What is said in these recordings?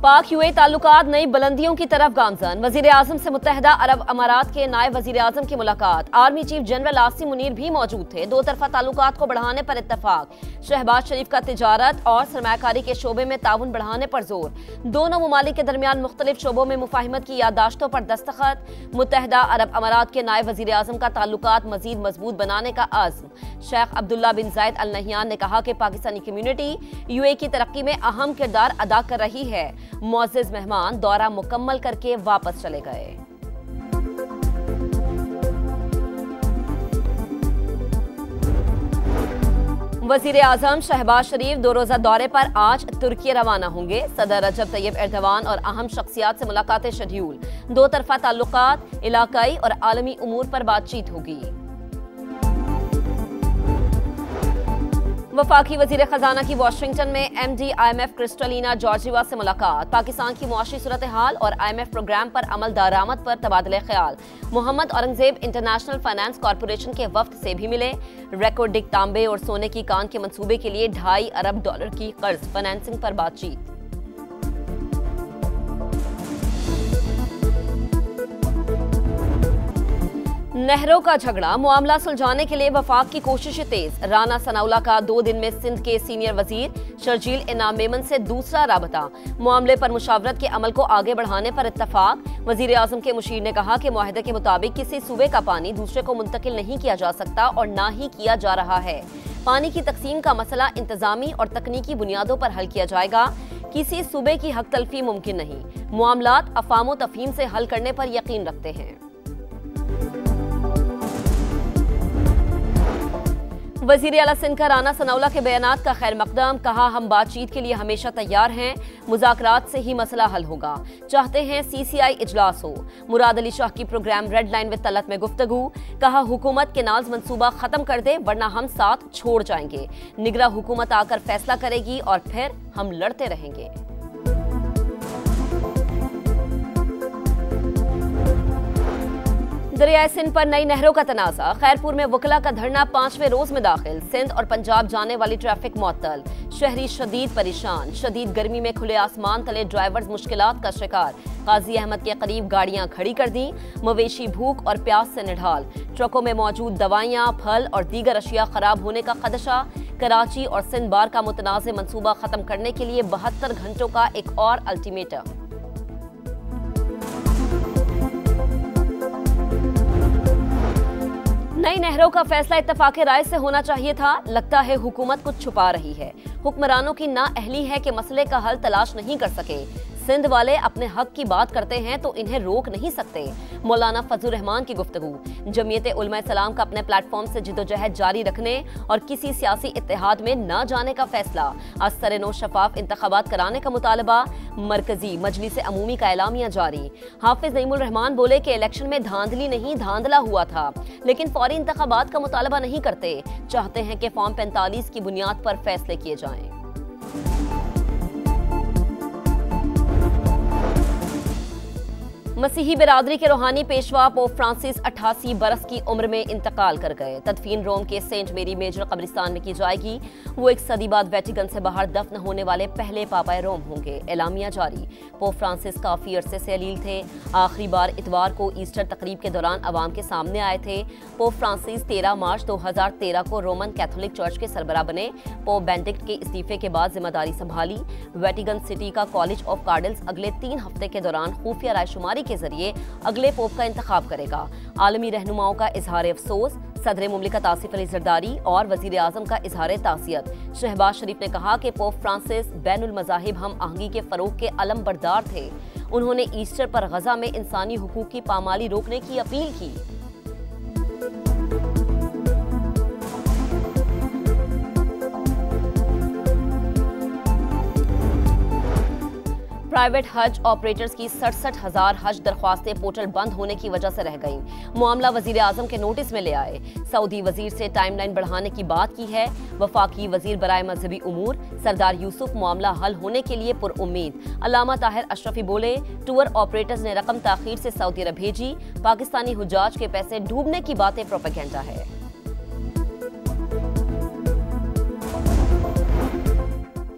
पाक यूए ताल्लुकात नई बुलंदियों की तरफ गामजन। वजीर आजम से मुत्तहदा अरब अमारात के नायब वजीर आजम की मुलाकात। Army chief general Asim Munir भी मौजूद थे। दो तरफा ताल्लुकात को बढ़ाने पर इत्तफाक। शहबाज शरीफ का तिजारत और सरमायाकारी के शोबे में ताउन बढ़ाने पर जोर। दोनों ममालिक के दरमियान मुख्तलिफ शोबों में मुफाहिमत की याददाश्तों पर दस्तखत। मुत्तहदा अरब अमारात के नायब वजीर आजम का ताल्लुकात मजीद मजबूत बनाने का आज़म। शेख अब्दुल्ला बिन जायद अल नहयान ने कहा कि पाकिस्तानी कम्युनिटी यूए की तरक्की में अहम किरदार अदा कर रही है। मुअज़्ज़िज़ मेहमान दौरा मुकम्मल करके वापस चले गए। वजीर आजम शहबाज शरीफ 2 रोजा दौरे पर आज तुर्की रवाना होंगे। सदर रजब तैयब एर्दवान और अहम शख्सियात से मुलाकातें शेड्यूल। दो तरफा ताल्लुकात, इलाकाई और आलमी उमूर पर बातचीत होगी। वफाकी वजीर खजाना की वाशिंगटन में MD IMF क्रिस्टलिना जॉर्जिवा से मुलाकात। पाकिस्तान की मुआशी सूरत हाल और IMF प्रोग्राम पर अमल दरामद पर तबादले ख्याल। Mohammad Aurangzeb International Finance Corporation के वफ्द से भी मिले। रिकॉर्डिक तांबे और सोने की कान के मंसूबे के लिए $2.5 अरब की कर्ज फाइनेंसिंग पर बातचीत। नहरों का झगड़ा, मामला सुलझाने के लिए वफाक की कोशिशें तेज। राना सनाउल्लाह का 2 दिन में सिंध के सीनियर वजीर शर्जील इनाम मेमन से दूसरा राबता। मामले पर मुशावरत के अमल को आगे बढ़ाने पर इत्तफाक। वजीर आजम के मुशीर ने कहा कि मुआहदे के मुताबिक किसी सूबे का पानी दूसरे को मुंतकिल नहीं किया जा सकता और ना ही किया जा रहा है। पानी की तकसीम का मसला इंतजामी और तकनीकी बुनियादों पर हल किया जाएगा। किसी सूबे की हक तलफी मुमकिन नहीं। मामलात अफाम तफहीम से हल करने पर यकीन रखते हैं। वजीर आला सिंध का राना सनाउल्लाह के बयानात का खैर मकदम। कहा, हम बातचीत के लिए हमेशा तैयार हैं। मुज़ाकरात से ही मसला हल होगा। चाहते हैं CCI इजलास हो। मुराद अली शाह की program Red Line with Talat में गुफ्तगू। कहा, हुकूमत के नाज मंसूबा खत्म कर दे वरना हम साथ छोड़ जाएंगे। निगरां हुकूमत आकर फैसला करेगी और फिर हम लड़ते रहेंगे। दरियाए सिंध पर नई नहरों का तनाज़ा। खैरपुर में वकला का धरना 5वें रोज में दाखिल। सिंध और पंजाब जाने वाली ट्रैफिक मुअत्तल। शहरी शदीद परेशान। शदीद गर्मी में खुले आसमान तले ड्राइवर्स मुश्किलात का शिकार। काजी अहमद के करीब गाड़ियां खड़ी कर दी। मवेशी भूख और प्यास से निढाल। ट्रकों में मौजूद दवाइयां, फल और दीगर अशिया खराब होने का खदशा। कराची और सिंध बार का मुतनाज़ मंसूबा खत्म करने के लिए 72 घंटों का एक और अल्टीमेटम। नई नहरों का फैसला इत्तफाक़े राय से होना चाहिए था। लगता है हुकूमत कुछ छुपा रही है। हुक्मरानों की नाअहली है कि मसले का हल तलाश नहीं कर सके। सिंध वाले अपने हक की बात करते हैं तो इन्हें रोक नहीं सकते। मौलाना फजलुर रहमान की गुफ्तगू। जमीयत उलमा इस्लाम का अपने प्लेटफॉर्म से जिद्दोजहद जारी रखने और किसी सियासी इत्तेहाद में न जाने का फैसला। असर-ए-नौ शफाफ इंतखाबात कराने का मुतालबा। मरकजी मजलिस अमूमी का एलामिया जारी। हाफिज नईमुल रहमान बोले कि इलेक्शन में धांधली नहीं धांधला हुआ था, लेकिन फौरी इंतखाबात का मुतालबा नहीं करते। चाहते हैं कि फॉर्म 45 की बुनियाद पर फैसले किए जाएं। मसीही बिरादरी के रूहानी पेशवा पोप फ्रांसिस 88 बरस की उम्र में इंतकाल कर गए। तदफीन रोम के सेंट मेरी मेजर कब्रिस्तान में की जाएगी। वो 1 सदी बाद वेटिकन से बाहर दफन होने वाले पहले पापा रोम होंगे। एलामिया जारी। पोप फ्रांसिस काफी अरसे से अलील थे। आखिरी बार इतवार को ईस्टर तकरीब के दौरान अवाम के सामने आए थे। पोप फ्रांसिस 13 मार्च 2013 को रोमन कैथोलिक चर्च के सरबराह बने। पोप बेनेडिक्ट के इस्तीफे के बाद जिम्मेदारी संभाली। वेटिकन सिटी का कॉलेज ऑफ कार्डिनल्स अगले 3 हफ्ते के दौरान खुफिया रायशुमारी के जरिए अगले पोप का इंतखाब करेगा। आलमी रहनुमाओं का इजहार अफसोस। सदर मुमलिकत आसिफ अली जरदारी और वजीर आजम का इजहार तासियत। शहबाज शरीफ ने कहा कि पोप फ्रांसिस बैनुल मज़ाहिब हम आहंगी के फरोग के अलम बरदार थे। उन्होंने ईस्टर पर गजा में इंसानी हुकूक की पामाली रोकने की अपील की। प्राइवेट हज ऑपरेटर्स की 67,000 हज दरख्वास्तें पोर्टल बंद होने की वजह से रह गईं। मामला वजीर आजम के नोटिस में ले आए। सऊदी वजीर से टाइमलाइन बढ़ाने की बात की है। वफाकी वजीर बराए मजहबी उमूर सरदार यूसुफ मामला हल होने के लिए पुरउम्मीद। अल्लामा ताहिर अशरफी बोले, टूर ऑपरेटर्स ने रकम ताखीर से सऊदी अरब भेजी। पाकिस्तानी हुज्जाज के पैसे डूबने की बातें प्रोपेगेंडा है।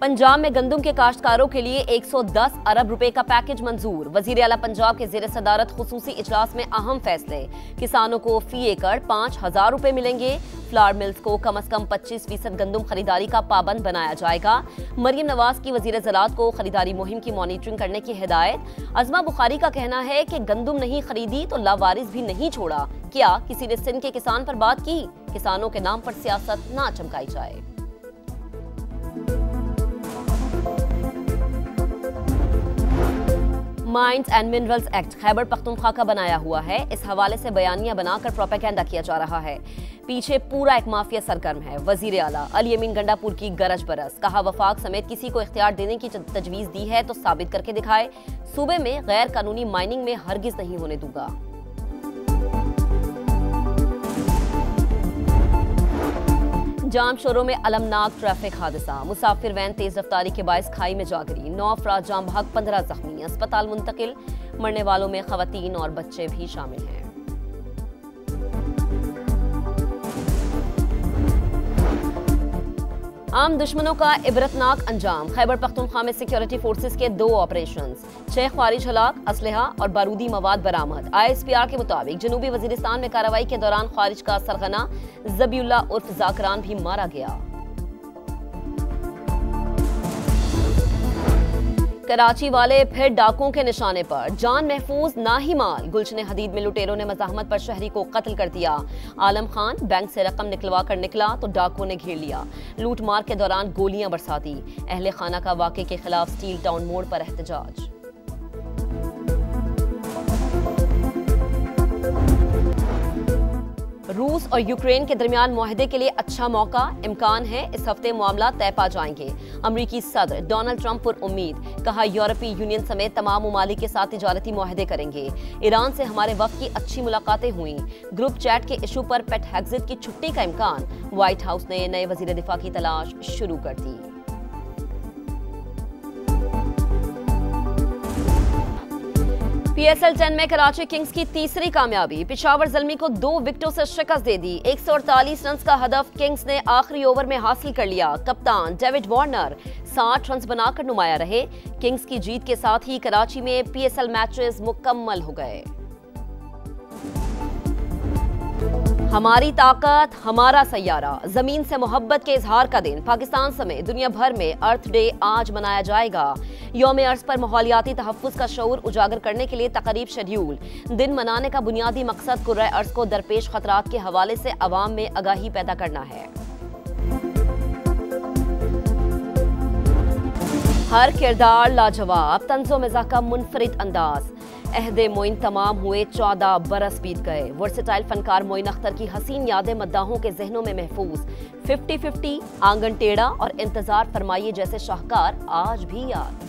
पंजाब में गंदम के काश्तकारों के लिए 110 अरब रुपए का पैकेज मंजूर। वजीर आला पंजाब के ज़ेर सदारत खुसूसी इजलास में अहम फैसले। किसानों को फी एकड़ 5,000 रुपए मिलेंगे। फ्लावर मिल्स को कम से कम 25% गंदम खरीदारी का पाबंद बनाया जाएगा। मरियम नवाज की वजीर ज़राअत को खरीदारी मुहिम की मॉनिटरिंग करने की हिदायत। अज़मा बुखारी का कहना है कि गंदम नहीं खरीदी तो लावारिस भी नहीं छोड़ा। क्या किसी ने सिंध के किसान पर बात की? किसानों के नाम पर सियासत ना चमकाई जाए। Mines and minerals act Khyber Pakhtunkhwa का बनाया हुआ है। इस हवाले से बयानियां बनाकर प्रोपेगेंडा किया जा रहा है। पीछे पूरा एक माफिया सरगर्म है। वजीर आला अली अमीन गंडापुर की गरज बरस। कहा वफाक समेत किसी को इख्तियार देने की तजवीज दी है तो साबित करके दिखाए। सूबे में गैर कानूनी माइनिंग में हरगिज नहीं होने दूंगा। जाम शोरों में अलमनाक ट्रैफिक हादसा। मुसाफिर वैन तेज रफ्तारी के बायस खाई में जा गिरी। 9 अफराद जाम भाग, 15 जख्मी। अस्पताल मुंतकिल। मरने वालों में खवातीन और बच्चे भी शामिल हैं। आम दुश्मनों का इबरतनाक अंजाम। खैबर पख्तूनख्वा में सिक्योरिटी फोर्सेस के 2 ऑपरेशंस। 6 ख्वारिज हलाक, असलहा और बारूदी मवाद बरामद। ISPR के मुताबिक जनूबी वजीरिस्तान में कार्रवाई के दौरान ख्वारिज का सरगना जबीउल्ला उर्फ जाकरान भी मारा गया। कराची वाले फिर डाकुओं के निशाने पर। जान महफूज ना ही माल। गुलशन हदीद में लुटेरों ने मज़ाहमत पर शहरी को कत्ल कर दिया। आलम खान बैंक से रकम निकलवा कर निकला तो डाकुओं ने घेर लिया। लूट मार के दौरान गोलियां बरसा दी। अहले खाना का वाक़े के खिलाफ स्टील टाउन मोड़ पर एहतजाज। रूस और यूक्रेन के दरमियान मुआहदे के लिए अच्छा मौका। इम्कान है इस हफ्ते मामला तय पा जाएंगे। अमरीकी सदर डोनाल्ड ट्रंप पर उम्मीद। कहा यूरोपीय यूनियन समेत तमाम ममालिक के साथ तिजारती मुआहदे करेंगे। ईरान से हमारे वफ्द की अच्छी मुलाकातें हुई। ग्रुप चैट के इशू पर पेट हेग्जिट की छुट्टी का इम्कान। व्हाइट हाउस ने नए वजीर दिफा की तलाश शुरू कर दी। PSL 10 में कराची किंग्स की तीसरी कामयाबी। पेशावर ज़ल्मी को 2 विकेटों से शिकस्त दे दी। 148 रन का हदफ किंग्स ने आखिरी ओवर में हासिल कर लिया। कप्तान डेविड वार्नर 60 रन बनाकर नुमाया रहे। किंग्स की जीत के साथ ही कराची में PSL मैचेस मुकम्मल हो गए। हमारी ताकत हमारा सैयारा। जमीन से मोहब्बत के इजहार का दिन। पाकिस्तान समेत दुनिया भर में अर्थ डे आज मनाया जाएगा। यौम अर्ज पर माहौलियाती तहफ़्फ़ुज़ का शऊर उजागर करने के लिए तकरीब शेड्यूल। दिन मनाने का बुनियादी मकसद कुर्रे अर्ज को दरपेश खतरात के हवाले से अवाम में आगाही पैदा करना है। हर किरदार लाजवाब। तंज़ो मिज़ाह का मुनफरिद अंदाज। अहदे मोइन तमाम हुए 14 बरस बीत गए। वर्सेटाइल फनकार मोइन अख्तर की हसीन यादें मद्दाहों के जहनों में महफूज। 50-50, आंगन टेढ़ा और इंतजार फरमाइए जैसे शाहकार आज भी याद।